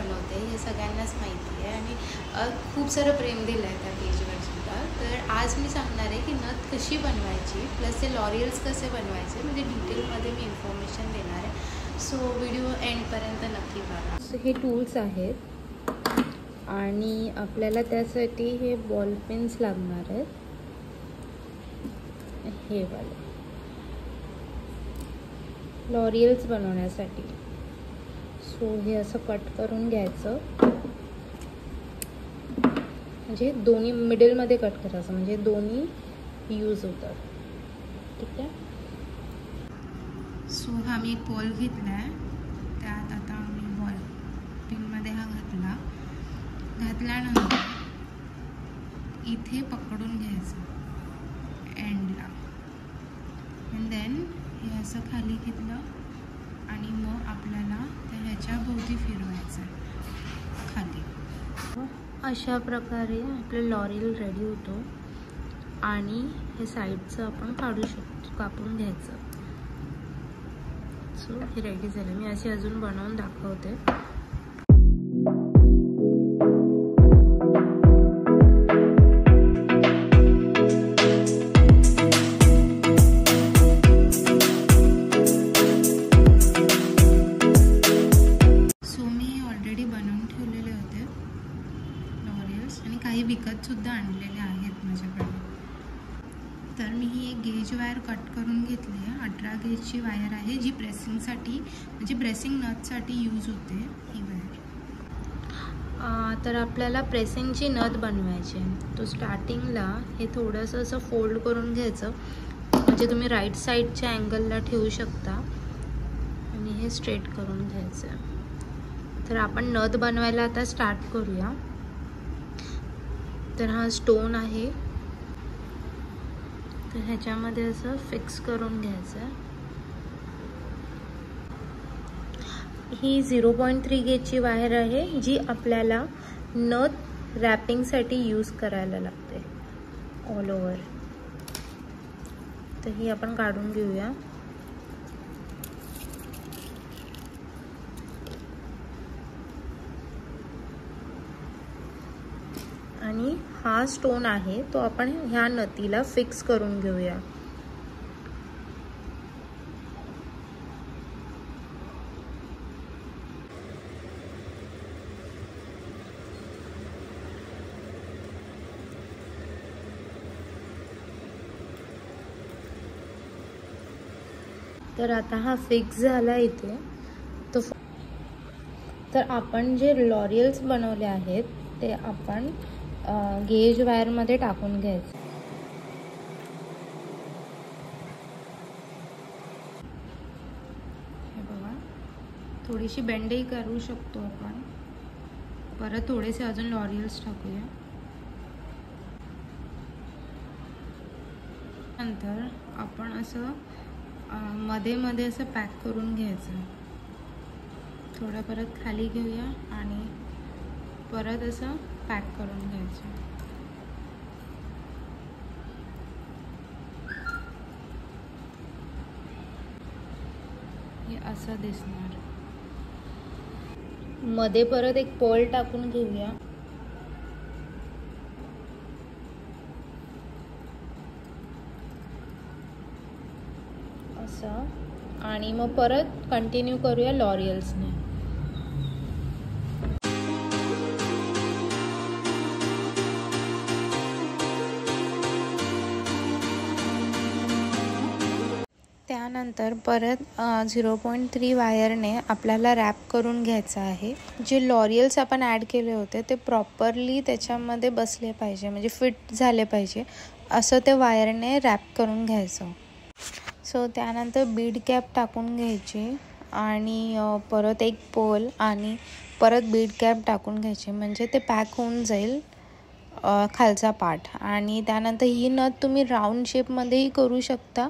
बनवते हे सगळ्यांनाच माहिती आहे आणि खूप सारं प्रेम दिलं आहे त्या पेजवर सुद्धा. तर आज मी सांगणार आहे की नथ कशी बनवायची प्लस ते लॉरियल्स कसे बनवायचे, म्हणजे डिटेलमध्ये मी इन्फॉर्मेशन देणार आहे. सो व्हिडिओ एंडपर्यंत नक्की बघा. सो हे टूल्स आहेत आणि आपल्याला त्यासाठी हे बॉल पेन्स लागणार आहेत, हे वाले लॉरियल्स बनवण्यासाठी. सो हे असं कट करून घ्यायचं, म्हणजे दोन्ही मिडलमध्ये कट करायचं, म्हणजे दोन्ही यूज होतात. ठीक आहे. सो हा मी एक बॉल घेतला आहे, त्यात आता मी बॉल पिनमध्ये हा घातल्यानंतर इथे पकडून घ्यायचं एंडला, अँड देन हे असं खाली घेतलं आणि मग आपल्याला ते ह्याच्या भोवती फिरवायचं खाली. अशा प्रकारे आपलं लॉरियल रेडी होतो आणि हे साईडचं आपण काढू शकतो, कापून घ्यायचं. सो हे रेडी झालं. मी असे अजून बनवून दाखवते. काही विकत सुद्धा आणलेले आहेत माझ्याकडे. तर मी ही एक गेज वायर कट करून घेतली आहे. 18 गेजची वायर आहे, जी प्रेसिंगसाठी म्हणजे प्रेसिंग नथसाठी यूज होते ही वायर. तर आपल्याला प्रेसिंगची नथ बनवायची आहे. तो स्टार्टिंगला हे थोडंसं असं फोल्ड करून घ्यायचं, म्हणजे तुम्ही राईट साईडच्या अँगलला ठेवू शकता आणि हे स्ट्रेट करून घ्यायचं. तर आपण नथ बनवायला आता स्टार्ट करूया. तर हा स्टोन आहे, तर ह्याच्यामध्ये असं फिक्स करून घ्यायचं. ही 0.3 गेजची वायर आहे, जी आपल्याला नथ रॅपिंगसाठी यूज करायला लागते ऑल ओव्हर. तर ही आपण काढून घेऊया. आणि हा स्टोन आहे तो आपण ह्या नथीला फिक्स करून घेऊया. तर आता हा फिक्स झाला इथे. तर आपण जे लॉरियल्स बनवले आहेत ते आपण गेज वायरमध्ये टाकून घ्यायचं. हे बघा, थोडीशी बेंडही करू शकतो आपण. परत थोडेसे अजून लॉरियल्स टाकूया. नंतर आपण असं मध्ये मध्ये असं पॅक करून घ्यायचं. थोडं परत खाली घेऊया आणि परत असं पॅक करून घ्यायचं. हे असं दिसणार. मध्ये परत एक पर्ल टाकून घेऊया. असं, आणि मग परत कंटिन्यू करूया लॉरियल्सने. त्यानंतर परत 0.3 वायरने आपल्याला रॅप करून घ्यायचं आहे. जे लॉरियल्स आपण ॲड केले होते ते प्रॉपरली त्याच्यामध्ये बसले पाहिजे, म्हणजे फिट झाले पाहिजे, असं ते वायरने रॅप करून घ्यायचं. सो त्यानंतर बीड कॅप टाकून घ्यायची आणि परत एक पोल आणि परत बीड कॅप टाकून घ्यायची, म्हणजे ते पॅक होऊन जाईल खालचा पार्ट. आणि त्यानंतर ही नथ तुम्ही राऊंड शेपमध्येही करू शकता,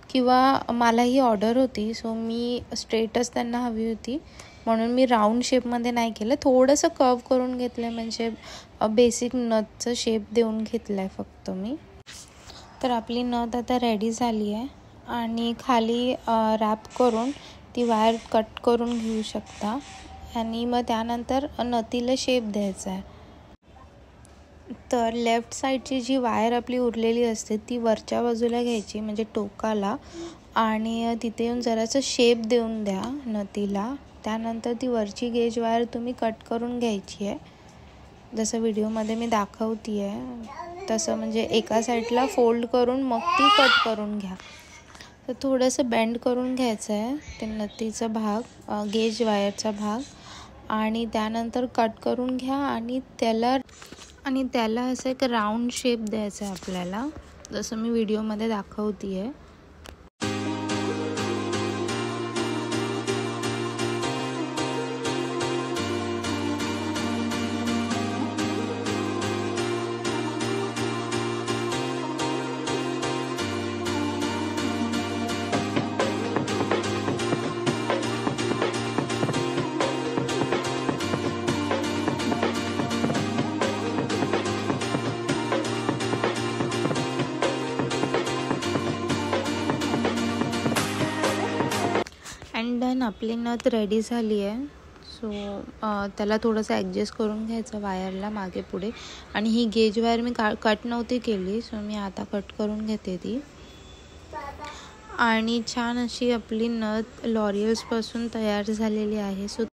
किंवा मला ही ऑर्डर होती सो मी स्ट्रेटच त्यांना हवी होती म्हणून मी राऊंड शेपमध्ये नाही केलं, थोडंसं कर्व करून घेतलं, म्हणजे बेसिक नथचं शेप देऊन घेतलं आहे फक्त मी. तर आपली नथ आता रेडी झाली आहे आणि खाली रॅप करून ती वायर कट करून घेऊ शकता. आणि मग त्यानंतर नथीला शेप द्यायचा आहे. तर लेफ्ट साईडची जी वायर आपली उरलेली असते ती वरच्या बाजूला घ्यायची, म्हणजे टोकाला, आणि तिथे येऊन जरासं शेप देऊन द्या नथीला. त्यानंतर ती वरची गेज वायर तुम्ही कट करून घ्यायची आहे, जसं व्हिडिओमध्ये मी दाखवते आहे तसं. म्हणजे एका साईडला फोल्ड करून मग ती कट करून घ्या. तर थोडंसं बेंड करून घ्यायचं आहे ते नथीचा भाग, गेज वायरचा भाग, आणि त्यानंतर कट करून घ्या. आणि त्याला असं एक राऊंड शेप द्यायचा आहे आपल्याला, जसं मी व्हिडिओमध्ये दाखवते आहे. अँड देन आपली नथ रेडी झाली आहे. सो त्याला थोडंसं ॲडजस्ट करून घ्यायचं वायरला मागे पुढे. आणि ही गेज वायर मी कट नव्हती केली, सो मी आता कट करून घेते ती. आणि छान अशी आपली नथ लॉरियल्सपासून तयार झालेली आहे. सो